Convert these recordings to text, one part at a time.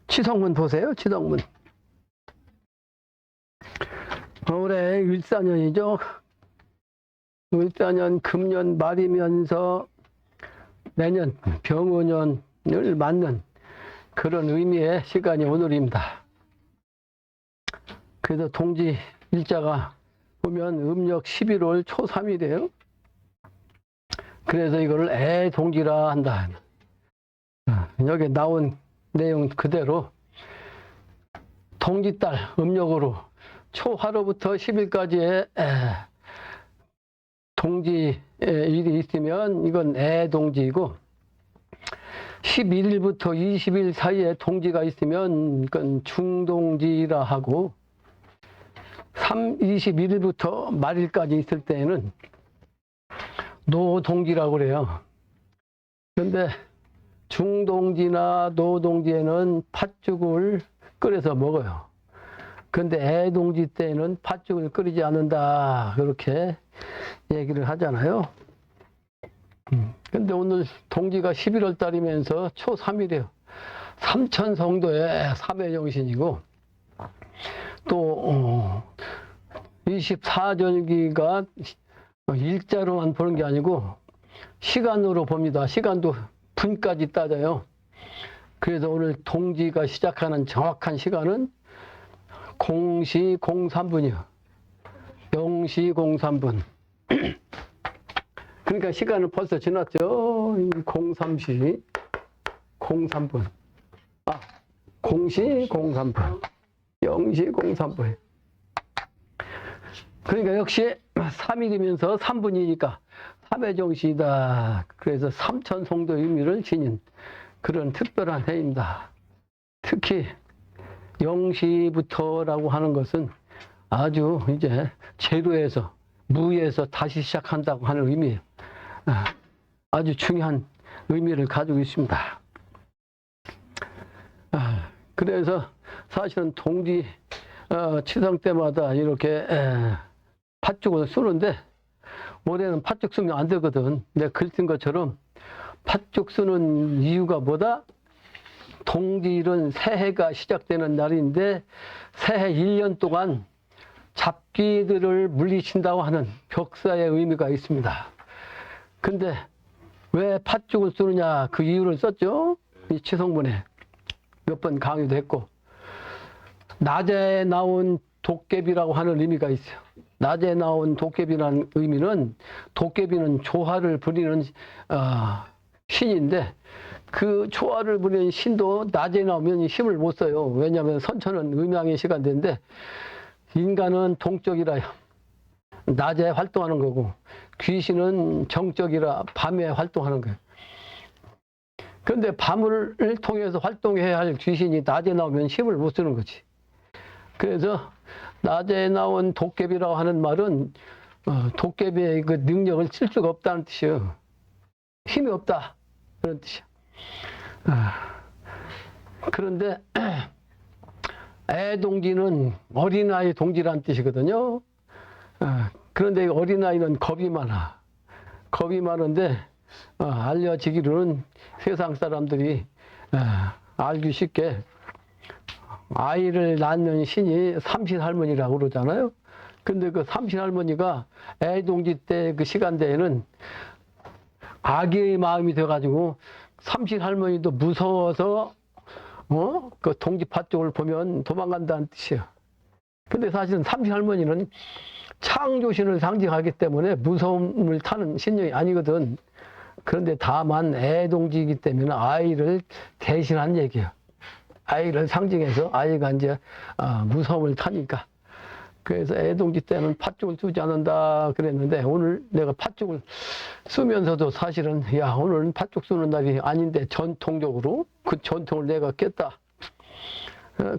치성문 보세요. 치성문. 올해 을사년이죠. 을사년 금년 말이면서 내년 병원년을 맞는 그런 의미의 시간이 오늘입니다. 그래서 동지 일자가 보면 음력 11월 초 3일이에요. 그래서 이거를 애동지라 한다. 여기 나온 내용 그대로 동지달 음력으로 초하루부터 10일까지의 동지 일이 있으면 이건 애동지이고, 11일부터 20일 사이에 동지가 있으면 이건 중동지라 하고, 21일부터 말일까지 있을 때에는 노동지라고 그래요. 그런데 중동지나 노동지에는 팥죽을 끓여서 먹어요. 근데 애동지 때는 팥죽을 끓이지 않는다, 그렇게 얘기를 하잖아요. 근데 오늘 동지가 11월 달이면서 초 3일이에요. 삼천성도의 삼해정신이고, 또 24절기가 일자로만 보는 게 아니고 시간으로 봅니다. 시간도 분까지 따져요. 그래서 오늘 동지가 시작하는 정확한 시간은 0시 03분이요. 0시 03분. 그러니까 시간은 벌써 지났죠. 03시 03분. 0시 03분. 0시 03분. 그러니까 역시 3일이면서 3분이니까 3회정시이다. 그래서 삼천성도 의미를 지닌 그런 특별한 해입니다. 특히 0시부터라고 하는 것은 아주 이제 제로에서, 무에서 다시 시작한다고 하는 의미예요. 아주 중요한 의미를 가지고 있습니다. 그래서 사실은 동지 치성 때마다 이렇게 팥죽을 쓰는데, 올해는 팥죽 쓰면 안 되거든. 내가 글 쓴 것처럼 팥죽 쓰는 이유가 뭐다? 동지일은 새해가 시작되는 날인데 새해 1년 동안 잡귀들을 물리친다고 하는 벽사의 의미가 있습니다. 근데 왜 팥죽을 쓰느냐, 그 이유를 썼죠. 이 치성문에 몇 번 강의도 했고, 낮에 나온 도깨비라고 하는 의미가 있어요. 낮에 나온 도깨비라는 의미는, 도깨비는 조화를 부리는 신인데, 그 조화를 부리는 신도 낮에 나오면 힘을 못 써요. 왜냐하면 선천은 음양의 시간대인데 인간은 동적이라 낮에 활동하는 거고, 귀신은 정적이라 밤에 활동하는 거예요. 그런데 밤을 통해서 활동해야 할 귀신이 낮에 나오면 힘을 못 쓰는 거지. 그래서 낮에 나온 도깨비라고 하는 말은 도깨비의 그 능력을 쓸 수가 없다는 뜻이에요. 힘이 없다, 그런 뜻이야. 그런데 애동지는 어린아이 동지라는 뜻이거든요. 그런데 어린아이는 겁이 많아. 겁이 많은데 알려지기로는 세상 사람들이 알기 쉽게 아이를 낳는 신이 삼신할머니라고 그러잖아요. 근데 그 삼신할머니가 애동지 때 그 시간대에는 아기의 마음이 돼가지고 삼신할머니도 무서워서 그 동지 팥죽을 보면 도망간다는 뜻이에요. 근데 사실은 삼신할머니는 창조신을 상징하기 때문에 무서움을 타는 신령이 아니거든. 그런데 다만 애동지이기 때문에 아이를 대신한 얘기예요. 아이를 상징해서 아이가 이제 무서움을 타니까. 그래서 애동지 때는 팥죽을 쓰지 않는다 그랬는데, 오늘 내가 팥죽을 쓰면서도 사실은 오늘은 팥죽 쓰는 날이 아닌데 전통적으로 그 전통을 내가 깼다.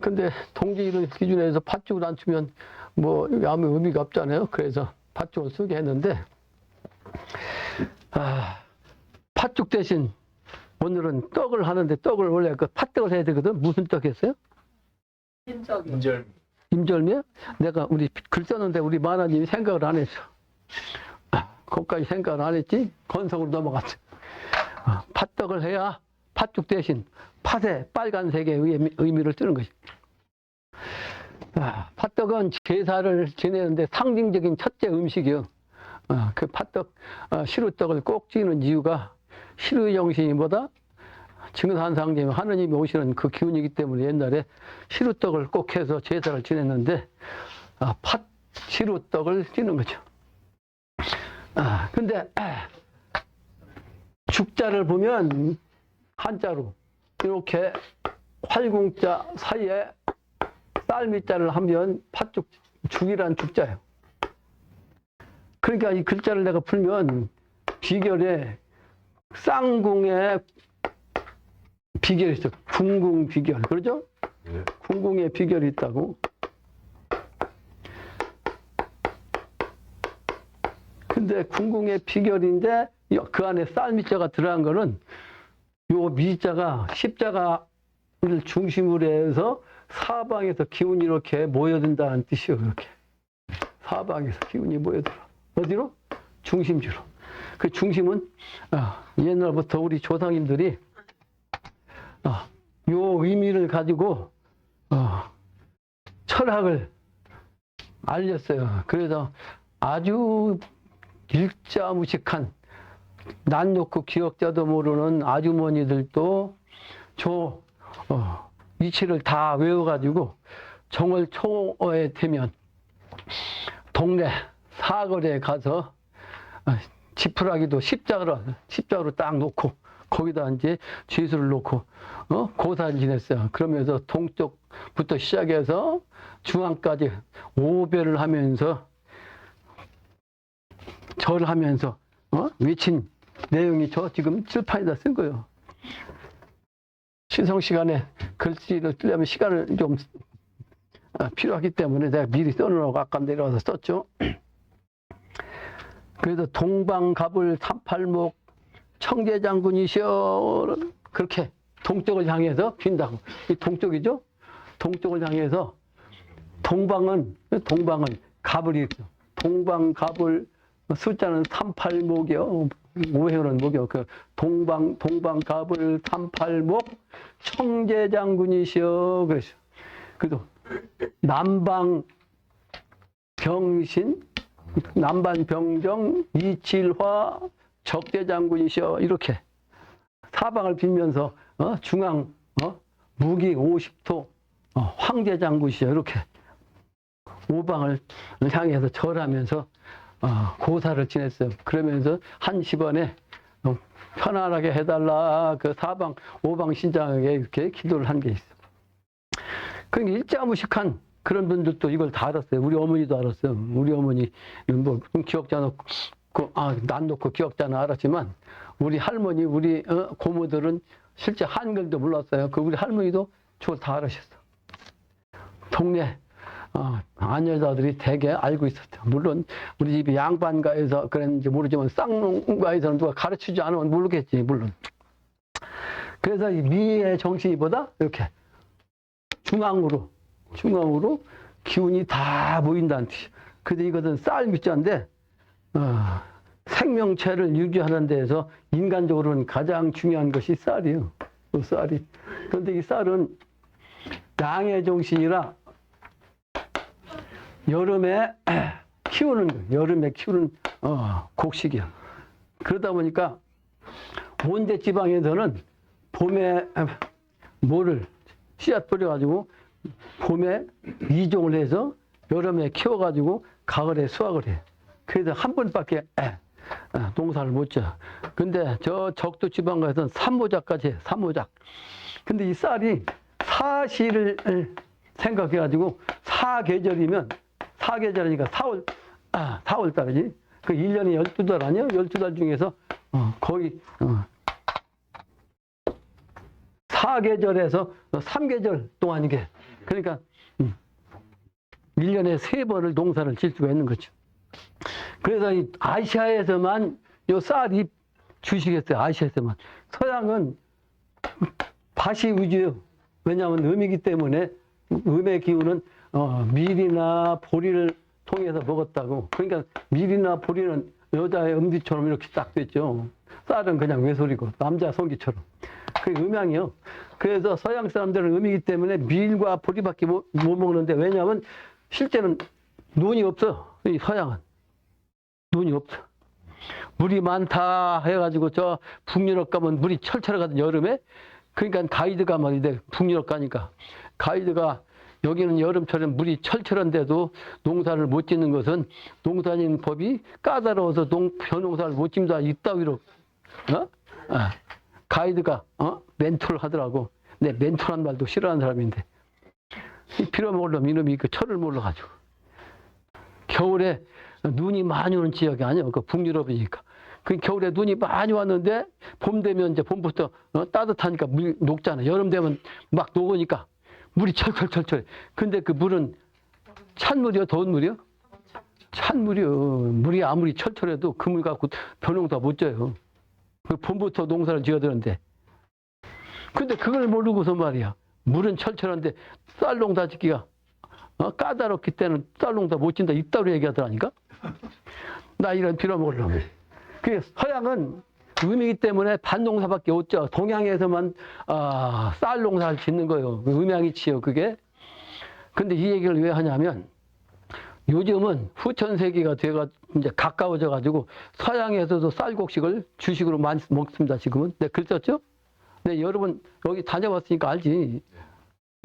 근데 동지일을 기준에서 팥죽을 안 쓰면 뭐 아무 의미가 없잖아요. 그래서 팥죽을 쓰게 했는데, 팥죽 대신 오늘은 떡을 하는데, 떡을 원래 그 팥떡을 해야 되거든. 무슨 떡 했어요? 인절미. 임절미야? 내가 우리 글 썼는데 우리 마나님이 생각을 안 했어. 거기까지 생각을 안 했지? 건성으로 넘어갔어. 팥떡을 해야 팥죽 대신 팥의 빨간색의 의미를 뜨는 것입니다. 팥떡은 제사를 지내는데 상징적인 첫째 음식이요. 그 팥떡, 시루떡을 꼭 지는 이유가 시루 정신보다 증산상제면 하느님이 오시는 그 기운이기 때문에 옛날에 시루떡을 꼭 해서 제사를 지냈는데 팥 시루떡을 지는 거죠. 근데 죽자를 보면 한자로 이렇게 활궁자 사이에 쌀미자를 하면 팥죽, 죽이란 죽자예요. 그러니까 이 글자를 내가 풀면 비결에 쌍궁의 비결이 있어. 궁궁 비결. 그러죠? 네. 궁궁의 비결이 있다고. 근데 궁궁의 비결인데 그 안에 쌀미자가 들어간 거는 요 미자가 십자가를 중심으로 해서 사방에서 기운이 이렇게 모여든다는 뜻이요. 이렇게 사방에서 기운이 모여들어. 어디로? 중심지로. 그 중심은 옛날부터 우리 조상님들이 요 의미를 가지고 철학을 알렸어요. 그래서 아주 일자무식한 난 놓고 기억자도 모르는 아주머니들도 이치를 다 외워가지고 정월 초에 되면 동네 사거리에 가서 지푸라기도 십자가로 딱 놓고 거기다 이제 쥐수를 놓고 고사를 지냈어요. 그러면서 동쪽부터 시작해서 중앙까지 오별을 하면서 절을 하면서 외친 내용이 지금 칠판에다 쓴 거예요. 신성 시간에 글씨를 쓰려면 시간을 좀 필요하기 때문에 내가 미리 써놓으라고 아까 내려와서 썼죠. 그래서 동방갑을 38목 청제장군이시여 그렇게 동쪽을 향해서 빈다고. 이 동쪽이죠? 동쪽을 향해서 동방은 갑을이 있어. 동방갑을 숫자는 38목이요. 오해는 목이요. 그 동방갑을 38목 청제장군이시여 그랬어. 그래도 남반병정 이칠화 적대장군이시여 이렇게 사방을 빌면서 중앙 무기 50도 황제장군이시여 이렇게 오방을 향해서 절하면서 고사를 지냈어요. 그러면서 한 시번에 편안하게 해달라 그 사방 오방 신장에게 이렇게 기도를 한 게 있어. 그러니까 일자무식한 그런 분들도 이걸 다 알았어요. 우리 어머니도 알았어요. 우리 어머니 뭐 기억자 놓고 난 놓고 기억자는 알았지만 우리 할머니 우리 고모들은 실제 한글도 몰랐어요. 그 우리 할머니도 저걸 다 알으셨어. 동네 아녀자들이 되게 알고 있었죠. 물론 우리 집이 양반가에서 그랬는지 모르지만 쌍농가에서는 누가 가르치지 않으면 모르겠지 물론. 그래서 이 미의 정신이보다 이렇게 중앙으로 기운이 다 모인다는 뜻이에요. 그래서 이것은 쌀 밑자인데 생명체를 유지하는 데에서 인간적으로는 가장 중요한 것이 쌀이에요. 그 쌀이. 그런데 이 쌀은 양의 정신이라 여름에 키우는 곡식이야. 그러다 보니까 온대 지방에서는 봄에 씨앗 뿌려가지고 봄에 이종을 해서 여름에 키워가지고 가을에 수확을 해. 그래서 한 번밖에 농사를 못 져. 근데 저 적도 지방 가서는 삼모작까지 해. 삼모작. 근데 이 쌀이 사시를 생각해가지고 사계절이니까 4월 달이지. 그 1년에 12달 아니야? 12달 중에서 거의 4계절에서 3계절 동안이게. 그러니까 1년에 3번을 농사를 질 수가 있는 거죠. 그래서 이 아시아에서만 요 쌀이 주시겠어요. 아시아에서만. 서양은 밭이 위주예요. 왜냐하면 음이기 때문에 음의 기운은 밀이나 보리를 통해서 먹었다고. 그러니까 밀이나 보리는 여자의 음기처럼 이렇게 딱 됐죠. 쌀은 그냥 외솔이고 남자 성기처럼. 그게 음양이요. 그래서 서양 사람들은 음이기 때문에 밀과 보리밖에 못 먹는데, 왜냐하면 실제는 눈이 없어. 이 서양은 눈이 없어. 물이 많다 해가지고 저 북유럽 가면 물이 철철하거든, 여름에. 그러니까 가이드가 말이돼. 북유럽 가니까 가이드가 여기는 여름철에 물이 철철한데도 농사를 못 짓는 것은 농사짓는 법이 까다로워서 벼농사를 못 짓는다, 이따위로 가이드가 멘토를 하더라고. 내 멘토란 말도 싫어하는 사람인데, 빌어먹으려면 이놈이 그 철을 몰라가지고. 겨울에 눈이 많이 오는 지역이 아니야. 그 북유럽이니까. 그 겨울에 눈이 많이 왔는데 봄 되면 이제 봄부터 따뜻하니까 물이 녹잖아. 여름 되면 막 녹으니까 물이 철철철철. 근데 그 물은 찬물이요, 더운 물이요? 찬물이요. 물이 아무리 철철해도 그 물 갖고 벼농사 못 져요. 봄부터 농사를 지어야 되는데. 근데 그걸 모르고서 말이야. 물은 철철한데 쌀 농사 짓기가 까다롭기 때문에 쌀 농사 못 짓는다, 이따로 얘기하더라니까. 나 이런 빌어먹으려면. 그 서양은 음이기 때문에 밭농사밖에 못 져. 동양에서만 쌀 농사를 짓는 거예요. 음양이치요, 그게. 근데 이 얘기를 왜 하냐면, 요즘은 후천세기가 돼가 이제 가까워져 가지고 서양에서도 쌀곡식을 주식으로 많이 먹습니다. 지금은. 네, 글 썼죠? 네, 여러분 여기 다녀봤으니까 알지.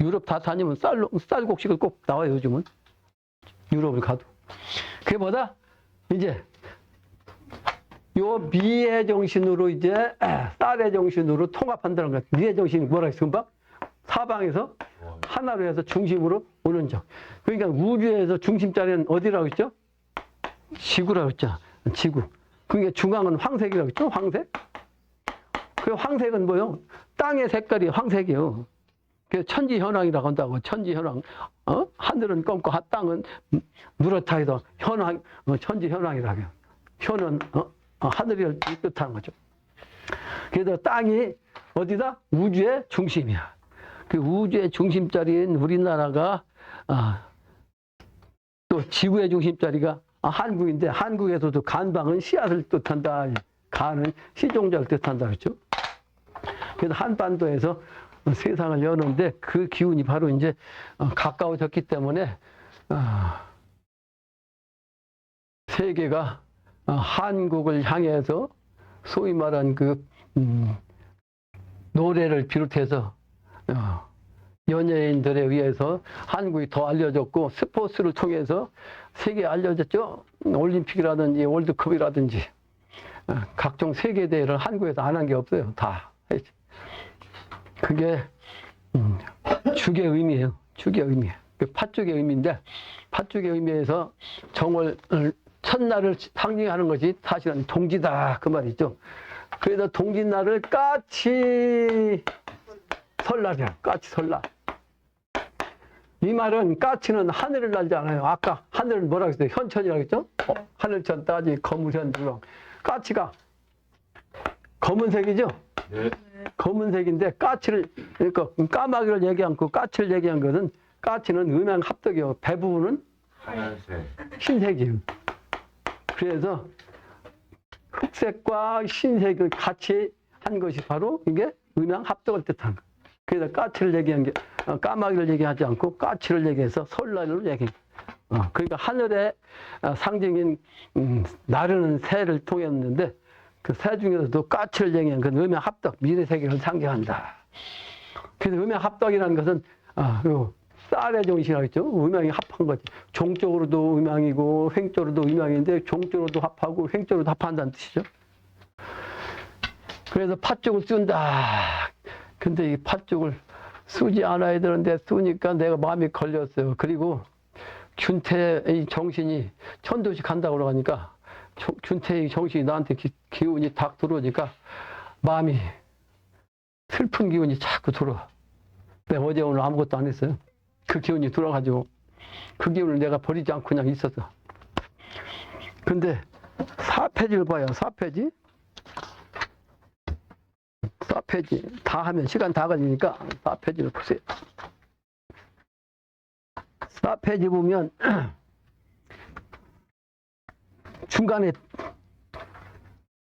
유럽 다 다니면 쌀곡식을 꼭 나와요, 요즘은. 유럽을 가도. 그게 뭐다? 이제 요 미의 정신으로 이제 쌀의 정신으로 통합한다는 거야. 미의 정신이 뭐라 했어, 금방? 사방에서 하나로 해서 중심으로 오는 적. 그러니까 우주에서 중심 자리는 어디라고 했죠? 지구라고 했죠. 지구. 그게 중앙은 황색이라고 했죠? 황색. 그 황색은 뭐요? 땅의 색깔이 황색이요. 그 천지현황이라고 한다고. 천지현황. 하늘은 검고 땅은 누렇다 해서 현황, 천지현황이라고 해요. 현은 하늘을 뜻하는 거죠. 그래서 땅이 어디다? 우주의 중심이야. 그 우주의 중심자리인 우리나라가 또 지구의 중심자리가 한국인데, 한국에서도 간방은 씨앗을 뜻한다. 간은 시종자를 뜻한다 그랬죠. 그래서 한반도에서 세상을 여는데 그 기운이 바로 이제 가까워졌기 때문에 세계가 한국을 향해서 소위 말한 그 노래를 비롯해서 연예인들에 의해서 한국이 더 알려졌고, 스포츠를 통해서 세계에 알려졌죠. 올림픽이라든지 월드컵이라든지 각종 세계대회를 한국에서 안 한 게 없어요. 다 했지. 그게 축의 의미예요. 축의 의미. 그 팥죽의 의미인데, 팥죽의 의미에서 정월 첫날을 상징하는 것이 사실은 동지다, 그 말이죠. 그래서 동지날을 까치 설날이야. 까치 설날. 이 말은 까치는 하늘을 날지 않아요. 아까 하늘은 뭐라고 했어요? 현천이라고 했죠? 하늘천 따지 거무현 두렁. 까치가 검은색이죠? 네. 검은색인데 까치를, 그러니까 까마귀를 얘기 않고 까치를 얘기한 것은, 까치는 음양 합덕이요. 배 부분은 하얀색, 흰색이에요. 그래서 흑색과 흰색을 같이 한 것이 바로 이게 음양 합덕을 뜻한 거예요. 그래서 까치를 얘기한 게, 까마귀를 얘기하지 않고 까치를 얘기해서 설날을 얘기해요. 그러니까 하늘의 상징인 나르는 새를 통했는데, 그 새 중에서도 까치를 얘기한 건 음양 합덕, 미래 세계를 상징한다. 그래서 음양 합덕이라는 것은 쌀의 정신이라고 했죠. 음양이 합한 거지. 종적으로도 음양이고 횡적으로도 음양인데, 종적으로도 합하고 횡적으로도 합한다는 뜻이죠. 그래서 팥죽을 쓴다. 근데 이 팥죽을 쓰지 않아야 되는데 쓰니까 내가 마음이 걸렸어요. 그리고 균태의 정신이 천도씩 간다고 그러니까, 균태의 정신이 나한테 기운이 딱 들어오니까 마음이 슬픈 기운이 자꾸 들어와. 내가 어제 오늘 아무것도 안 했어요. 그 기운이 들어가지고 그 기운을 내가 버리지 않고 그냥 있었어. 근데 4페이지를 봐요. 4페이지. 4페이지 다 하면 시간 다 걸리니까 4페이지를 보세요. 4페이지 보면 중간에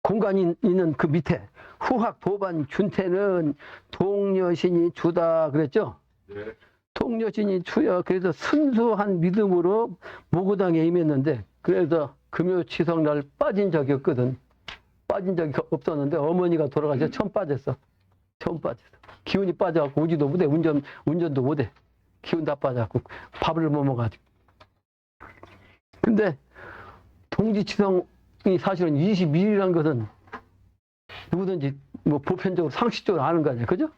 공간이 있는 그 밑에 후학 보반 준태는 동여신이 주다 그랬죠? 네. 동여신이 주여. 그래서 순수한 믿음으로 모구당에 임했는데, 그래서 금요치성날 빠진 적이 없거든. 빠진 적이 없었는데 어머니가 돌아가서 처음 빠졌어. 처음 빠졌어. 기운이 빠져갖고 오지도 못해. 운전도 못해. 기운 다 빠져갖고 밥을 못 먹어가지고. 근데 동지치성이 사실은 22일이라는 것은 누구든지 뭐 보편적으로 상식적으로 아는 거 아니야. 그죠?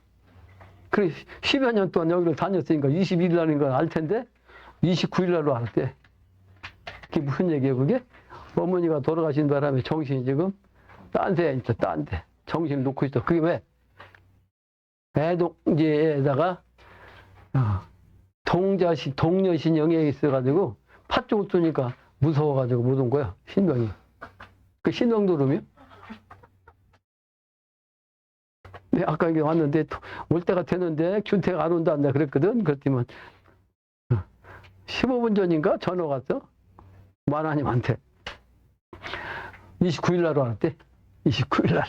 그래 10여 년 동안 여기를 다녔으니까 22일이라는 걸 알 텐데 29일날로 알았대. 그게 무슨 얘기예요 그게? 어머니가 돌아가신 바람에 정신이 지금 딴 데에 있어. 딴 데. 정신을 놓고 있어. 그게 왜? 애동지에다가 동여신 영향이 있어가지고 팥죽을 뜨니까 무서워가지고 못 온 거야. 신명이. 그 신명도름이요? 네, 아까 이게 왔는데 올 때가 되는데 준태가 안 온다 한다 그랬거든. 그랬더니 15분 전인가 전화가 왔어. 만화님한테. 29일 날 왔대. 29일 날.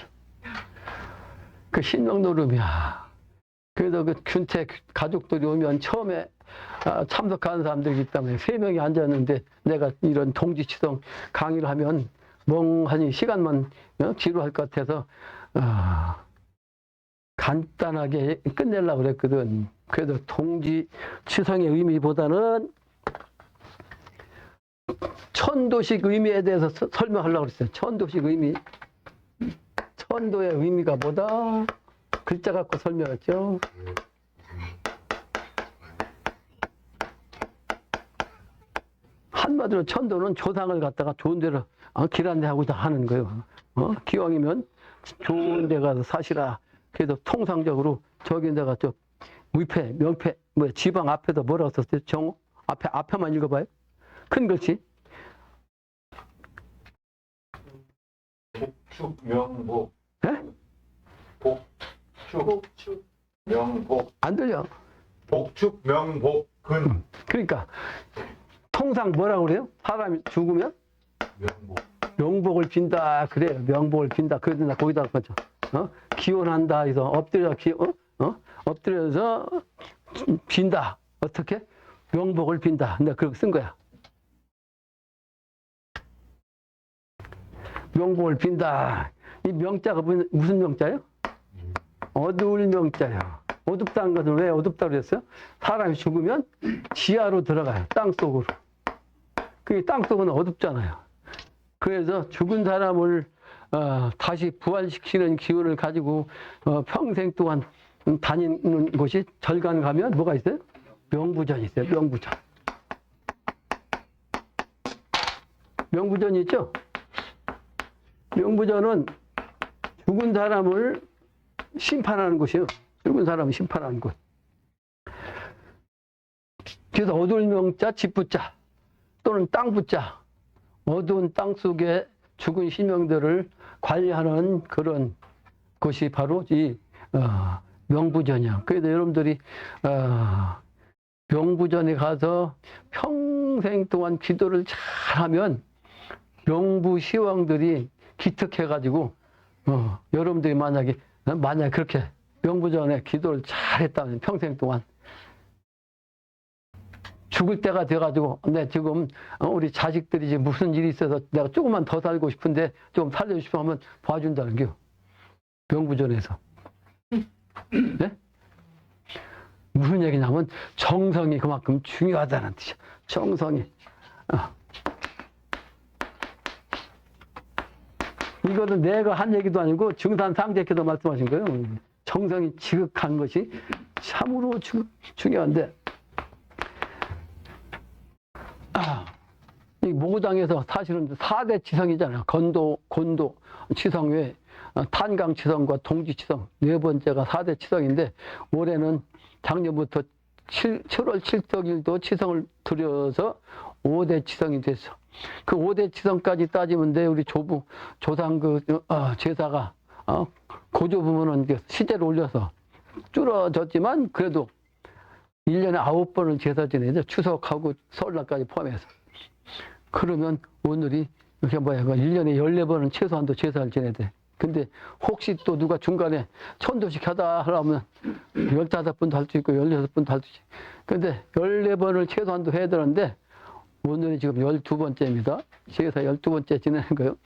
그 신명노름이야. 그래서 그 준태 가족들이 오면 처음에 참석하는 사람들이기 때문에 3명이 앉았는데 내가 이런 동지치성 강의를 하면 멍하니 시간만 지루할 것 같아서 간단하게 끝내려고 그랬거든. 그래서 동지치성의 의미보다는 천도식 의미에 대해서 설명하려고 그랬어요. 천도식 의미. 천도의 의미가 뭐다? 글자 갖고 설명했죠. 한마디로 천도는 조상을 갖다가 좋은 데로 길 안내하고자 하는 거예요. 기왕이면 좋은 데 가서 사시라. 그래서 통상적으로 저기 내가 저 위패, 명패, 뭐 지방 앞에도 뭐라고 썼어요? 정호? 앞에만 읽어봐요. 큰 글씨. 복축 명복. 예? 복축 명복. 안 들려. 복축 명복근. 그러니까 통상 뭐라고 그래요? 사람이 죽으면 명복. 명복을 빈다 그래요. 명복을 빈다. 그래서 나 거기다 거죠. 기원한다 해서 엎드려서 빈다. 어떻게? 명복을 빈다. 내가 그렇게 쓴 거야. 명복을 빈다. 이 명자가 무슨 명자예요? 어두울 명자예요. 어둡다는 것은 왜 어둡다고 그랬어요? 사람이 죽으면 지하로 들어가요. 땅속으로. 그게 땅속은 어둡잖아요. 그래서 죽은 사람을 다시 부활시키는 기운을 가지고 평생 동안 다니는 곳이 절간 가면 뭐가 있어요? 명부전이 있어요. 명부전. 명부전이 있죠? 명부전은 죽은 사람을 심판하는 곳이에요. 죽은 사람을 심판하는 곳. 그래서 어두운 명자, 집부자 또는 땅부자, 어두운 땅 속에 죽은 신명들을 관리하는 그런 곳이 바로 이 명부전이야. 그래서 여러분들이 명부전에 가서 평생 동안 기도를 잘하면 명부시왕들이 기특해가지고 여러분들이 만약에 그렇게 명부전에 기도를 잘했다면 평생 동안 죽을 때가 돼가지고 내 지금 우리 자식들이 이제 무슨 일이 있어서 내가 조금만 더 살고 싶은데 좀 살려주시면 하면 봐준다는 게요. 명부전에서. 네? 무슨 얘기냐면 정성이 그만큼 중요하다는 뜻이야. 정성이. 이거는 내가 한 얘기도 아니고 증산상제께서 말씀하신 거예요. 정성이 지극한 것이 참으로 중요한데 이 모구당에서 사실은 4대 치성이잖아요. 건도, 곤도, 치성 외에 탄강 치성과 동지 치성 네 번째가 4대 치성인데 올해는 작년부터 7월 7일도 치성을 들여서 5대 치성이 됐어. 그 5대 치성까지 따지면 돼. 우리 조상 제사가 고조 부분은 시대를 올려서 줄어졌지만 그래도 1년에 9번을 제사 지내죠. 추석하고 설날까지 포함해서. 그러면 오늘이 이렇게 1년에 14번은 최소한도 제사를 지내야 돼. 근데 혹시 또 누가 중간에 천도식 하다 하려면 15번도 할 수 있고 16번도 할 수 있고. 근데 14번을 최소한도 해야 되는데 오늘이 지금 12번째입니다. 제사 12번째 지내는 거예요.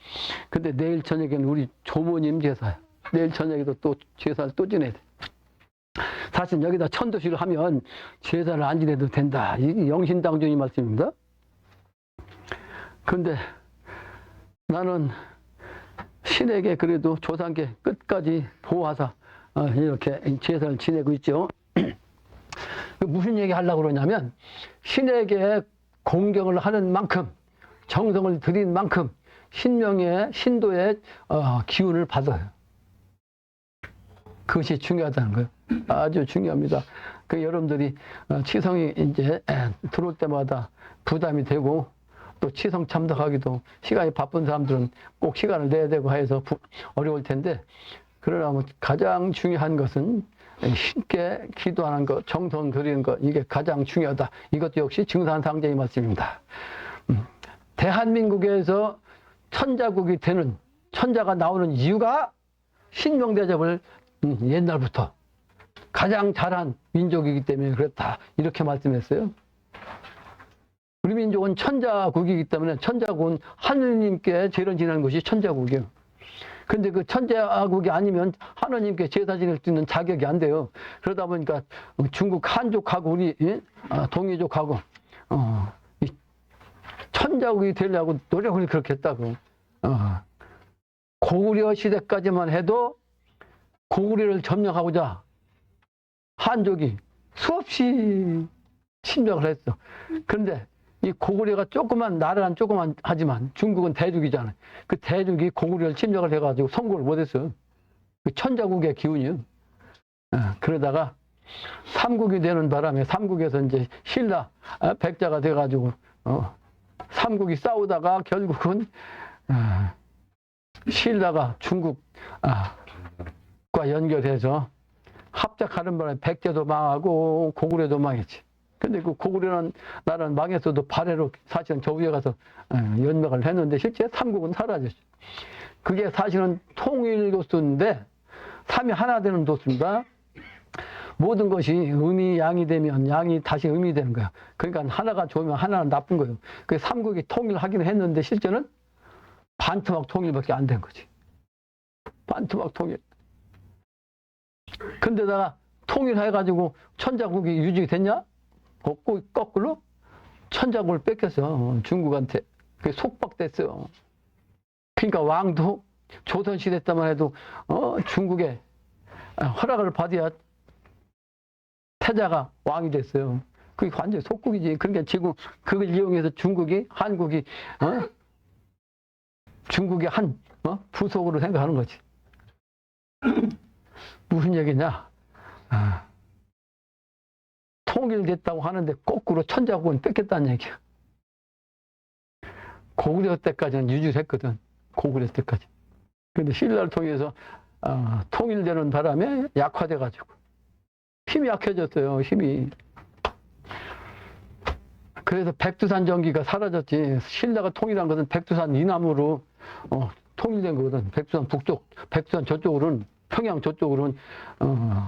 근데 내일 저녁에는 우리 조모님 제사예요. 내일 저녁에도 또 제사를 또 지내야 돼. 사실 여기다 천도식을 하면 제사를 안 지내도 된다. 이 영신당존이 말씀입니다. 근데 나는 신에게 그래도 조상께 끝까지 보호하사 이렇게 제사를 지내고 있죠. 무슨 얘기 하려고 그러냐면 신에게 공경을 하는 만큼 정성을 들인 만큼 신명의 신도의 기운을 받아요. 그것이 중요하다는 거예요. 아주 중요합니다. 그 여러분들이 치성이 이제 들어올 때마다 부담이 되고 또 치성 참석하기도 시간이 바쁜 사람들은 꼭 시간을 내야 되고 해서 어려울 텐데 그러나 뭐 가장 중요한 것은 신께 기도하는 것, 정성 드리는 것 이게 가장 중요하다. 이것도 역시 증산상제의 말씀입니다. 대한민국에서 천자국이 되는 천자가 나오는 이유가 신명대접을 옛날부터 가장 잘한 민족이기 때문에 그렇다. 이렇게 말씀했어요. 우리 민족은 천자국이기 때문에 천자국은 하느님께 제를 지내는 것이 천자국이에요. 근데 그 천자국이 아니면 하느님께 제사 지낼 수 있는 자격이 안 돼요. 그러다 보니까 중국 한족하고 우리 동이족하고 천자국이 되려고 노력을 그렇게 했다고. 고구려 시대까지만 해도 고구려를 점령하고자 한족이 수없이 침략을 했어. 그런데 이 고구려가 조그만 나라는 조그만 하지만 중국은 대륙이잖아요. 그 대륙이 고구려를 침략을 해가지고 성공을 못했어. 그 천자국의 기운이요. 그러다가 삼국이 되는 바람에 삼국에서 이제 신라 백자가 돼가지고 삼국이 싸우다가 결국은 신라가 중국과 연결해서 합작하는 바람에 백제도 망하고 고구려도 망했지. 근데 그 고구려는 나라는 망했어도 발해로 사실은 저 위에 가서 연맹을 했는데 실제 삼국은 사라졌죠. 그게 사실은 통일 도수인데 삼이 하나 되는 도수입니다. 모든 것이 음이 양이 되면 양이 다시 음이 되는 거야. 그러니까 하나가 좋으면 하나는 나쁜 거예요. 그 삼국이 통일하기는 했는데 실제는 반토막 통일밖에 안 된 거지. 반토막 통일. 근데다가 통일해가지고 천자국이 유지됐냐? 거꾸로 천자국을 뺏겼어. 중국한테. 그게 속박됐어요. 그러니까 왕도 조선시대 때만 해도 중국에 허락을 받아야 태자가 왕이 됐어요. 그게 완전히 속국이지. 그러니까 지금 그걸 이용해서 한국이 중국의 한 부속으로 생각하는 거지. 무슨 얘기냐? 통일됐다고 하는데 거꾸로 천자국은 뺏겼다는 얘기야. 고구려 때까지는 유지했거든. 고구려 때까지. 근데 신라를 통해서 통일되는 바람에 약화돼가지고 힘이 약해졌어요. 힘이. 그래서 백두산 전기가 사라졌지. 신라가 통일한 것은 백두산 이남으로 통일된 거거든. 백두산 북쪽, 백두산 저쪽으로는 평양 저쪽으로는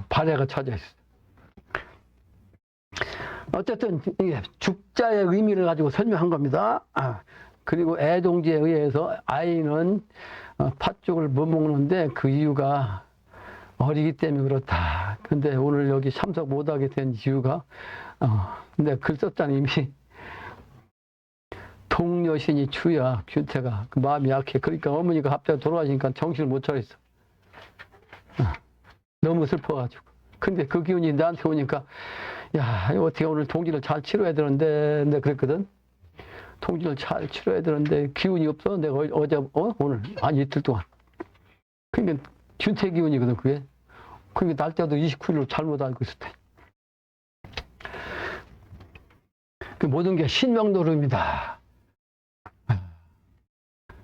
발해가 차지했어. 어쨌든 이게 죽자의 의미를 가지고 설명한 겁니다. 그리고 애동지에 의해서 아이는 팥죽을 못 먹는데 그 이유가 어리기 때문에 그렇다. 근데 오늘 여기 참석 못하게 된 이유가 근데 글 썼잖아 이미. 동여신이 추야 균태가 그 마음이 약해. 그러니까 어머니가 갑자기 돌아가시니까 정신을 못 차렸어. 너무 슬퍼가지고. 근데 그 기운이 나한테 오니까 야 이거 어떻게 오늘 동지를 잘 치러야 되는데 내가 그랬거든. 동지를 잘 치러야 되는데 기운이 없어. 내가 오늘 아니 이틀 동안. 그러니까 균태 기운이거든 그게. 그러니까 날짜도 29일로 잘못 알고 있을 때. 그 모든 게 신명노름이다.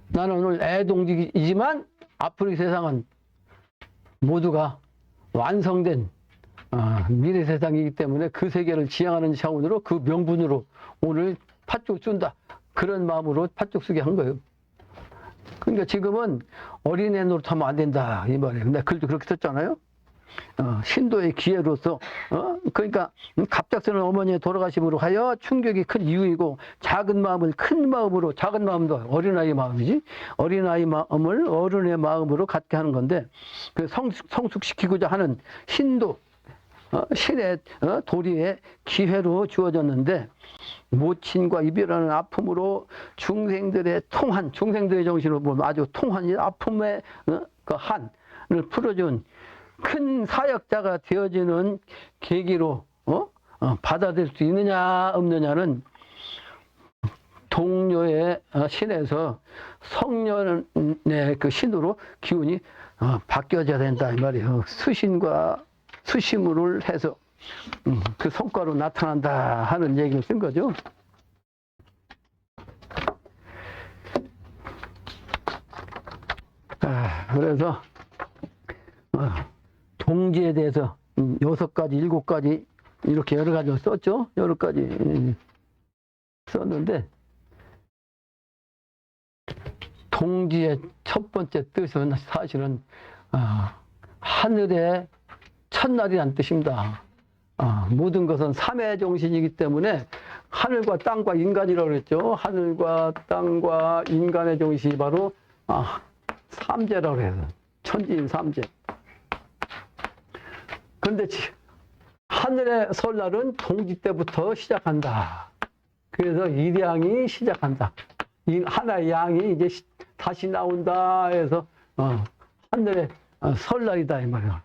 나는 오늘 애동지이지만 앞으로 이 세상은 모두가 완성된 미래 세상이기 때문에 그 세계를 지향하는 차원으로 그 명분으로 오늘 팥죽 쏜다. 그런 마음으로 팥죽 쓰게 한 거예요. 그러니까 지금은 어린애 노릇하면 안 된다 이 말이에요. 근데 글도 그렇게 썼잖아요. 신도의 기회로서 그러니까 갑작스러운 어머니의 돌아가심으로 하여 충격이 큰 이유이고 작은 마음을 큰 마음으로 작은 마음도 어린아이 마음이지 어린아이 마음을 어른의 마음으로 갖게 하는 건데 그 성숙시키고자 하는 신도 신의 도리의 기회로 주어졌는데 모친과 이별하는 아픔으로 중생들의 정신으로 보면 아주 통한 이 아픔의 그 한을 풀어준 큰 사역자가 되어지는 계기로 받아들일 수 있느냐 없느냐는 동료의 신에서 성년의 그 신으로 기운이 바뀌어져야 된다 이 말이에요. 수신과 수심을 해서 그 성과로 나타난다 하는 얘기를 쓴 거죠. 그래서 동지에 대해서 6가지, 7가지 이렇게 여러 가지를 썼죠. 여러 가지 썼는데 동지의 첫 번째 뜻은 사실은 하늘의 첫날이란 뜻입니다. 모든 것은 삼의 정신이기 때문에 하늘과 땅과 인간이라고 그랬죠. 하늘과 땅과 인간의 정신이 바로 삼재라고 해서 천지인 삼재. 그런데 하늘의 설날은 동지 때부터 시작한다. 그래서 일양이 시작한다. 하나의 양이 이제 다시 나온다 해서 하늘의 설날이다 이 말이야.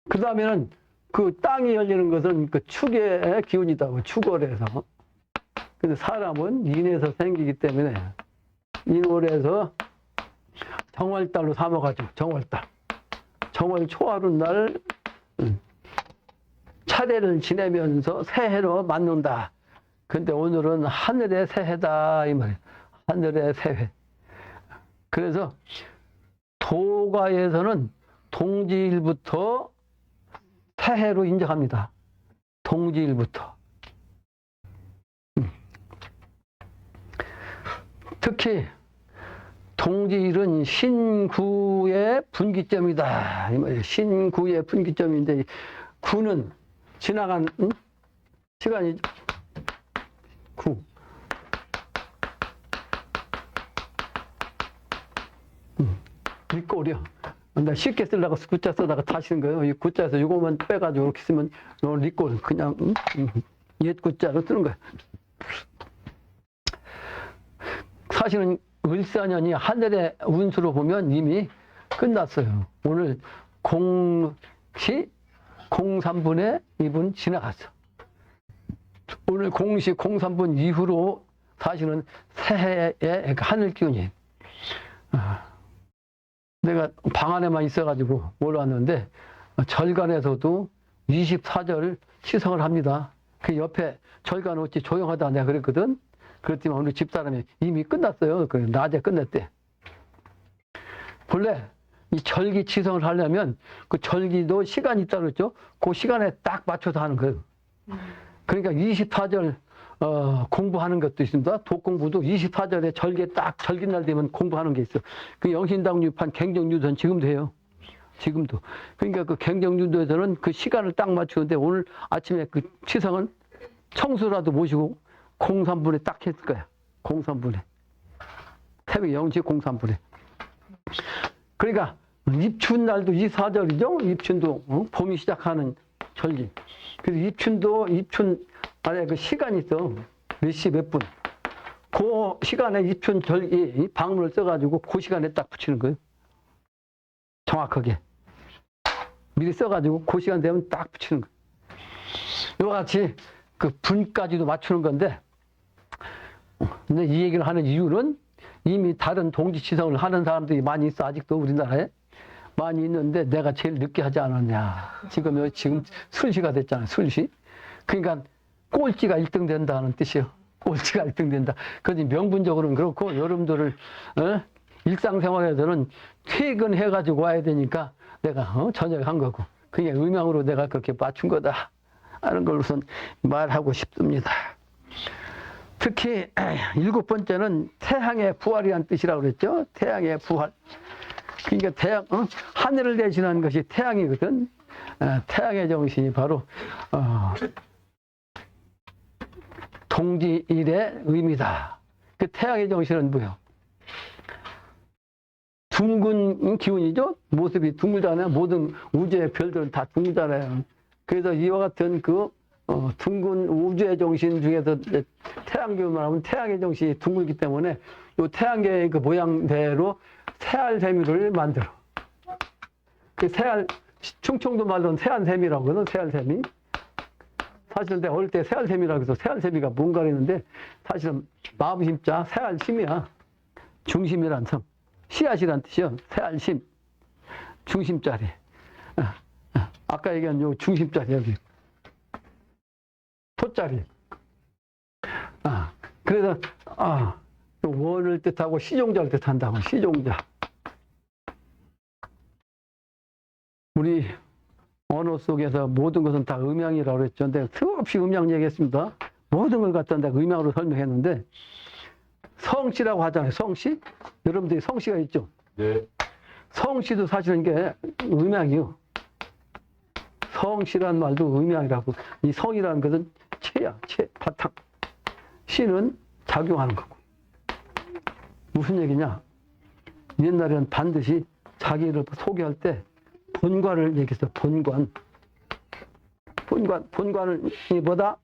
그 다음에는 그 땅이 열리는 것은 그 축의 기운이다. 축월에서. 근데 사람은 인에서 생기기 때문에 인월에서 정월달로 삼아가지고 정월 초하루 날 차례를 지내면서 새해로 맞는다. 근데 오늘은 하늘의 새해다 이 말이에요. 하늘의 새해. 그래서 도가에서는 동지일부터 새해로 인정합니다. 동지일부터. 특히 동지일은 신구의 분기점이다. 이 말이에요. 신구의 분기점인데 구는 지나간 시간이 구. 윗골이요. 나 쉽게 쓰려고 구자 쓰다가 다시는 거예요. 이 구자에서 이거만 빼가지고 이렇게 쓰면 요 윗골 그냥 옛 구자로 쓰는 거예요. 사실은 을사년이 하늘의 운수로 보면 이미 끝났어요. 오늘 0시 03분에 이분 지나갔어. 오늘 0시 03분 이후로 사실은 새해의 하늘 기운이 내가 방 안에만 있어가지고 올라왔는데 절간에서도 24절 시성을 합니다. 그 옆에 절간 어찌 조용하다 내가 그랬거든. 그렇지만 오늘 집사람이 이미 끝났어요. 그 낮에 끝냈대. 본래 이 절기 치성을 하려면 그 절기도 시간이 있다고 그랬죠. 그 시간에 딱 맞춰서 하는 거예요. 그러니까 24절 공부하는 것도 있습니다. 독공부도 24절에 절기에 딱 절기날 되면 공부하는 게 있어. 그 영신당유판 갱정유도는 지금도 해요. 지금도. 그러니까 그 갱정유도에서는 그 시간을 딱 맞추는데 오늘 아침에 그 치성은 청수라도 모시고 03분에 딱 했을 거야. 03분에. 새벽 0시 03분에. 그러니까 입춘날도 24절이죠. 입춘도 봄이 시작하는 절기. 그래서 입춘 안에 그 시간이 있어. 몇 시 몇 분. 그 시간에 입춘 절기 방문을 써가지고 그 시간에 딱 붙이는 거예요. 정확하게. 미리 써가지고 그 시간 되면 딱 붙이는 거예요. 이와 같이 그 분까지도 맞추는 건데, 근데 이 얘기를 하는 이유는 이미 다른 동지치성을 하는 사람들이 많이 있어. 아직도 우리나라에 많이 있는데 내가 제일 늦게 하지 않았냐. 지금 술시가 됐잖아요. 술시. 그러니까 꼴찌가 1등 된다는 뜻이에요. 꼴찌가 1등 된다. 그런데 명분적으로는 그렇고 여러분들을 일상생활에서는 퇴근해가지고 와야 되니까 내가 저녁에 한 거고 그게 음향으로 내가 그렇게 맞춘 거다 하는 걸로선 말하고 싶습니다. 특히 7번째는 태양의 부활이라는 뜻이라고 그랬죠. 태양의 부활. 그러니까 태양, 하늘을 대신하는 것이 태양이거든. 태양의 정신이 바로 동지일의 의미다. 그 태양의 정신은 뭐예요? 둥근 기운이죠. 모습이 둥글잖아요. 모든 우주의 별들은 다 둥글잖아요. 그래서 이와 같은 그 둥근 우주의 정신 중에서 이제 태양 기운만 하면 태양의 정신이 둥글기 때문에 이 태양계의 그 모양대로 새알세미를 만들어. 그 충청도 말로는 새알세미라고 하거든. 새알세미. 사실 내가 어릴 때 새알세미라고 해서 새알세미가 뭔가 그랬는데 사실은 마음심자 새알심이야. 중심이란 성. 씨앗이란 뜻이요. 새알심. 중심자리. 아까 얘기한 요 중심자리 여기. 토자리. 그래서 원을 뜻하고 시종자를 뜻한다고. 시종자. 우리 언어 속에서 모든 것은 다 음양이라고 그랬죠. 근데 수없이 음양 얘기했습니다. 모든 걸 갖다 내가 음양으로 설명했는데 성씨라고 하잖아요. 성씨? 여러분들이 성씨가 있죠? 네. 성씨도 사실은 이게 음양이요. 성씨란 말도 음양이라고. 이 성이라는 것은 체야, 바탕. 씨는 작용하는 거고. 무슨 얘기냐? 옛날에는 반드시 자기를 소개할 때 본관을 얘기했어요. 본관을 보다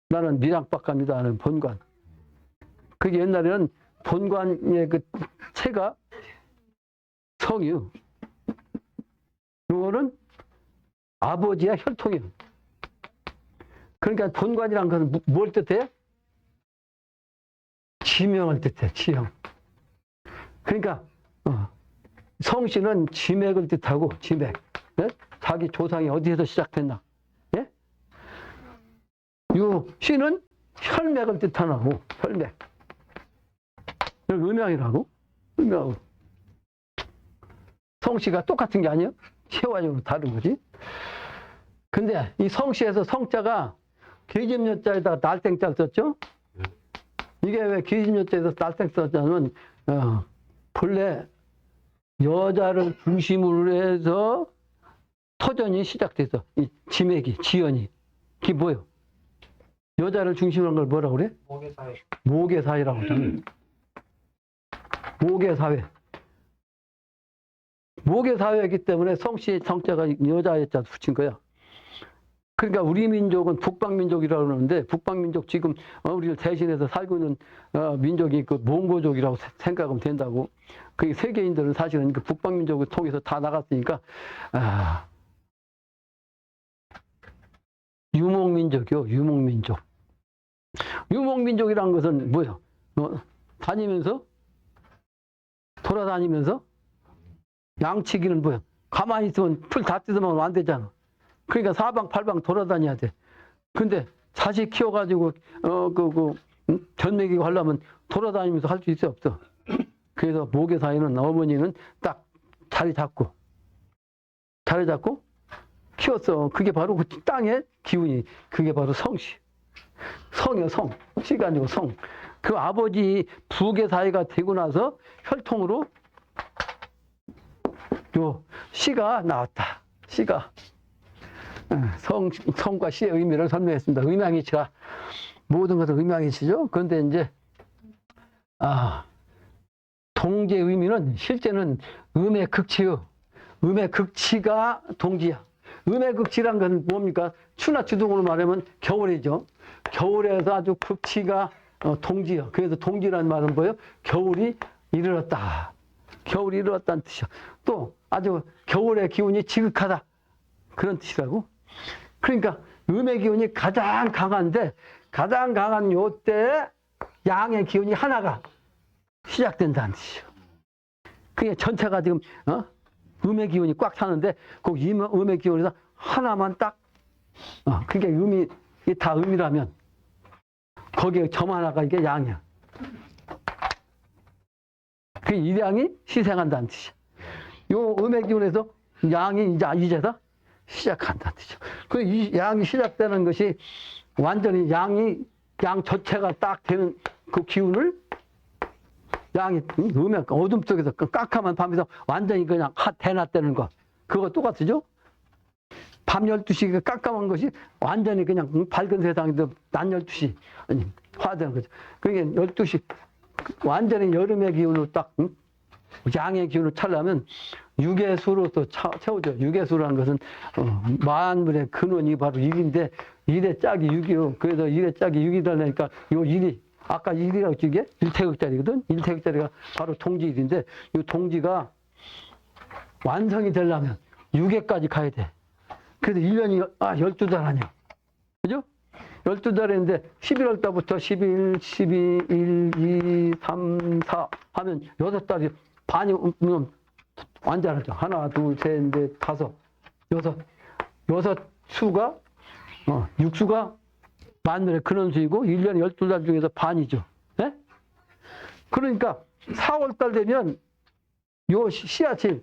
나는 밀양박합니다 하는 본관. 그게 옛날에는 본관의 그 체가 성이요. 이거는 아버지의 혈통이요. 그러니까 본관이란 것은 뭘 뜻해? 지명을 뜻해, 지형. 그러니까 성씨는 지맥을 뜻하고, 지맥. 예? 자기 조상이 어디에서 시작됐나. 예? 요 씨는 혈맥을 뜻하고, 혈맥. 음양이라고? 음양하고. 성씨가 똑같은 게 아니에요? 체화적으로 다른 거지. 근데 이 성씨에서 성자가 계집여자에다가 날땡자를 썼죠? 이게 왜 계집여자에서 날땡 썼냐면, 본래 여자를 중심으로 해서 터전이 시작돼서, 이 지맥이, 지연이. 그게 뭐예요? 여자를 중심으로 한 걸 뭐라고 그래? 모계사회. 모계사회라고 하잖아요. 모계사회. 모계사회이기 때문에 성씨, 성자가 여자의 자 붙인 거야. 그러니까 우리 민족은 북방민족이라고 그러는데, 북방민족 지금 우리를 대신해서 살고 있는 민족이 그 몽고족이라고 생각하면 된다고. 그 세계인들은 사실은 그 북방민족을 통해서 다 나갔으니까, 유목민족이요, 유목민족. 유목민족이라는 것은 뭐예요? 다니면서, 돌아다니면서, 양치기는 뭐예요? 가만히 있으면 풀 다 뜯어먹으면 안 되잖아. 그러니까 사방팔방 돌아다녀야 돼. 근데 자식 키워가지고, 견매기고 하려면 돌아다니면서 할 수 있어, 없어? 그래서 모계사회는 어머니는 딱 자리 잡고 키웠어. 그게 바로 그 땅의 기운이, 그게 바로 성씨. 성이요, 성. 씨가 아니고 성. 그 아버지 부계사회가 되고 나서 혈통으로 요 씨가 나왔다. 씨가. 성과 씨의 의미를 설명했습니다. 음양이치가 모든 것은 음양이치죠. 그런데 이제 동지의 의미는 실제는 음의 극치요. 음의 극치가 동지야. 음의 극치란 건 뭡니까? 추나 추동으로 말하면 겨울이죠. 겨울에서 아주 극치가 동지요. 그래서 동지라는 말은 뭐예요? 겨울이 이르렀다. 겨울이 이르렀다는 뜻이요. 또 아주 겨울의 기운이 지극하다. 그런 뜻이라고. 그러니까 음의 기운이 가장 강한데, 가장 강한 요때 양의 기운이 하나가 시작된다는 뜻이죠. 그게 전체가 지금 음의 기운이 꽉 차는데 그 음의 기운에서 하나만 딱 그게 음이 다 음이라면 거기에 점 하나가 이게 양이야. 그 일양이 희생한다는 뜻이야. 요 음의 기운에서 양이 이제서 시작한다는 뜻이죠. 그 이 양이 시작되는 것이 완전히 양이 양 전체가 딱 되는 그 기운을 양이 음양 어둠 속에서 깜깜한 밤에서 완전히 그냥 대낮되는 거 그거 똑같죠? 밤 12시 깜깜한 것이 완전히 그냥 밝은 세상에도 낮 12시 아니 화되는 거죠. 그게 12시 완전히 여름의 기운으로 딱 양의 기운을 차려면 유계수로서 채워져. 유계수라는 것은 만물의 근원이 바로 일인데 일의 짝이 6이요. 그래서 일의 짝이 6이라니까 요 일이 아까 1이라고 했지 이게 1태극짜리거든. 1태극짜리가 바로 동지일인데 이 동지가 완성이 되려면 6회까지 가야 돼. 그래서 1년이 12달 아니야. 그죠? 12달인데 11월 달부터 11, 12, 1, 2, 3, 4 하면 6달이 반이 완전하죠. 하나, 둘, 셋, 넷, 다섯, 여섯 수가 6수가 만물의 근원수이고 1년에 12달 중에서 반이죠. 네? 그러니까 4월달 되면 요 씨앗이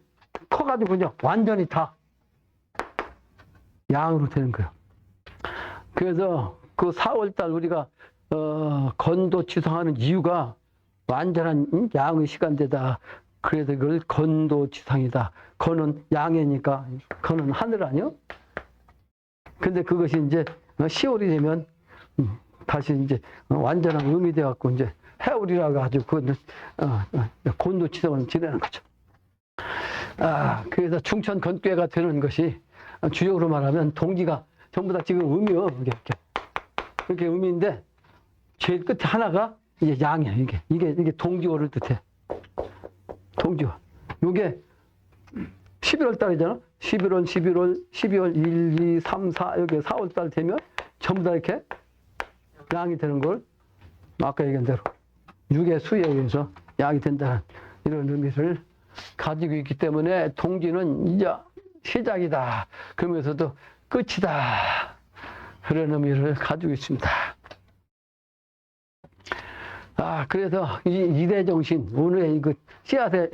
커가지고 그냥 완전히 다 양으로 되는 거예요. 그래서 그 4월달 우리가 건도치상하는 이유가 완전한 양의 시간대다. 그래서 그걸 건도치상이다. 건은 양이니까 건은 하늘 아니요? 근데 그것이 이제 10월이 되면 다시 이제 완전한 음이 돼갖고 이제 해월이라고 가지고 그건 곤도치상을 지내는 거죠. 그래서 충천 건괴가 되는 것이 주역으로 말하면 동지가 전부 다 지금 음이요. 이렇게 음인데 제일 끝에 하나가 이제 양이야. 이게 동지월을 뜻해. 동지월. 요게 11월 달이잖아. 11월, 12월 1, 2, 3, 4 여기 4월 달 되면 전부 다 이렇게 양이 되는 걸 아까 얘기한 대로 6의 수에 의해서 양이 된다는 이런 의미를 가지고 있기 때문에 동지는 이제 시작이다. 그러면서도 끝이다. 그런 의미를 가지고 있습니다. 그래서 이 일의 정신, 오늘의 그 씨앗의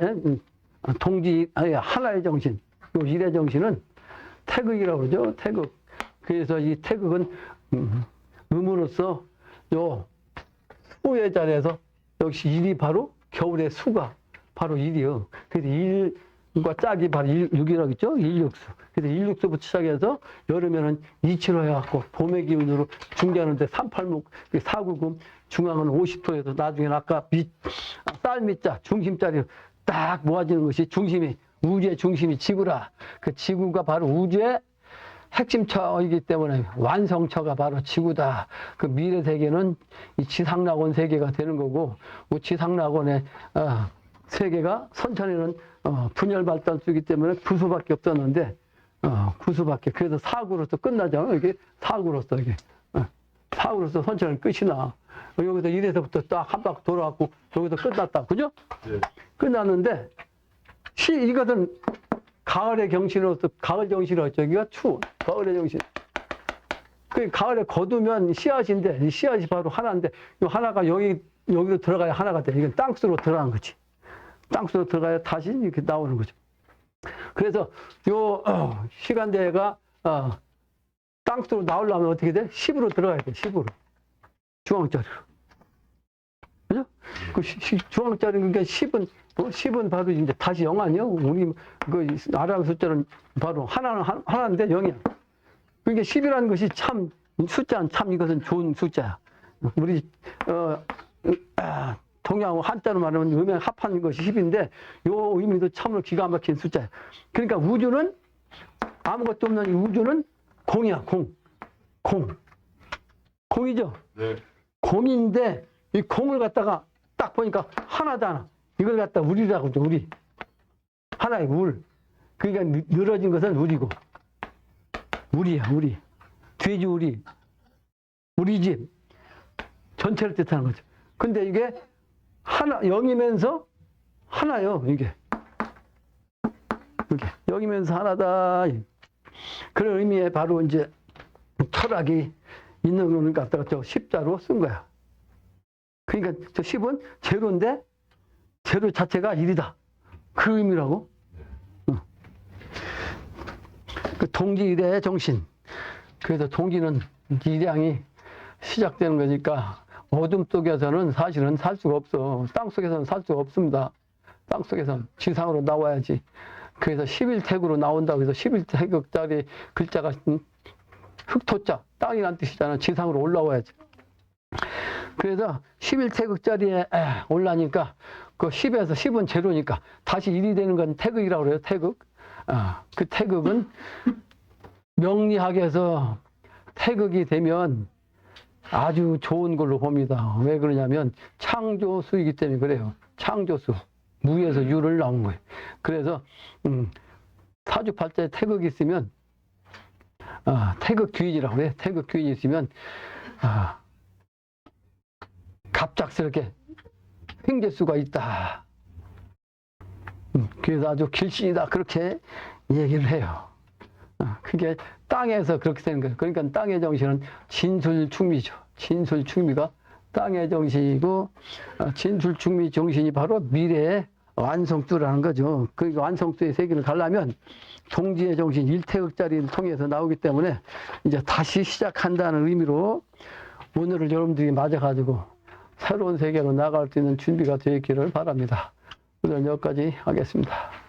동지, 하나의 정신, 요 일의 정신은 태극이라고 그러죠. 태극. 그래서 이 태극은 음으로써 요 수의 자리에서 역시 일이 바로 겨울의 수가 바로 일이요. 그래서 일과 짝이 바로 6이라고 했죠. 일육수. 그래서 일육수부터 시작해서 여름에는 이치로 해갖고 봄의 기운으로 중계하는데 38목, 4구금, 중앙은 50도에서 나중에는 아까 쌀밑자, 중심자리로 딱 모아지는 것이 중심이, 우주의 중심이 지구라. 그 지구가 바로 우주의 핵심처이기 때문에 완성처가 바로 지구다. 그 미래 세계는 이 지상낙원 세계가 되는 거고, 그 지상낙원의 세계가 선천에는 분열 발달수이기 때문에 구수밖에 없었는데, 구수밖에. 그래서 사구로서 끝나잖아요. 이게 사구로서 이게. 사구로서 선천은 끝이 나. 여기서 이래서부터 딱 한 바퀴 돌아왔고, 여기서 끝났다. 그죠? 네. 끝났는데, 이것은 가을의 경신으로서, 가을 정신이라고 했죠. 여기가 가을의 정신. 그 가을에 거두면 씨앗인데, 이 씨앗이 바로 하나인데, 이 하나가 여기로 들어가야 하나가 돼. 이건 땅속으로 들어가는 거지. 땅속으로 들어가야 다시 이렇게 나오는 거죠. 그래서 요 시간대가 땅속으로 나오려면 어떻게 돼? 10으로 들어가야 돼. 10으로. 중앙자리로. 그죠? 그 중앙자리, 그러니까 10은 바로 이제 다시 0 아니요? 우리 그 아랍 숫자는 바로 하나인데 0이야. 그러니까 10이라는 것이 참, 숫자는 참 이것은 좋은 숫자야. 우리, 동양 한자로 말하면 음양 합한 것이 10인데 요 의미도 참으로 기가 막힌 숫자야. 그러니까 우주는 아무것도 없는 이 우주는 공이야. 공이죠. 네. 공인데 이 공을 갖다가 딱 보니까 하나잖아. 이걸 갖다 우리라고 하죠. 우리. 하나의 울. 그러니까 늘어진 것은 우리고. 우리야. 우리. 돼지 우리. 우리 집. 전체를 뜻하는 거죠. 근데 이게 하나, 0이면서 하나요, 이게. 이게 0이면서 하나다. 그런 의미에 바로 이제 철학이 있는 거는 갖다가 저 십자로 쓴 거야. 그러니까 저 10은 제로인데 제로 자체가 1이다. 그 의미라고. 그 동지 일의 정신. 그래서 동지는 일양이 시작되는 거니까 어둠 속에서는 사실은 살 수가 없어. 땅 속에서는 살 수가 없습니다. 땅 속에서는 지상으로 나와야지. 그래서 11태극으로 나온다고 해서 11태극짜리 글자가 흑토자, 땅이란 뜻이잖아. 지상으로 올라와야지. 그래서 11태극짜리에 올라니까 그 10에서 10은 제로니까 다시 1이 되는 건 태극이라고 그래요. 태극. 그 태극은 명리학에서 태극이 되면 아주 좋은 걸로 봅니다. 왜 그러냐면 창조수이기 때문에 그래요. 창조수. 무에서 유를 나온 거예요. 그래서 사주팔자에 태극이 있으면 태극 귀인이라고 그래요. 태극 귀인이 있으면 갑작스럽게 횡재수가 있다. 그래서 아주 길신이다. 그렇게 얘기를 해요. 그게 땅에서 그렇게 되는 거예요. 그러니까 땅의 정신은 진술충미죠. 진술충미가 땅의 정신이고 진술충미 정신이 바로 미래의 완성수라는 거죠. 그 완성수의 세계를 가려면 동지의 정신 1태극짜리를 통해서 나오기 때문에 이제 다시 시작한다는 의미로 오늘을 여러분들이 맞아가지고 새로운 세계로 나갈 수 있는 준비가 되어 있기를 바랍니다. 오늘 여기까지 하겠습니다.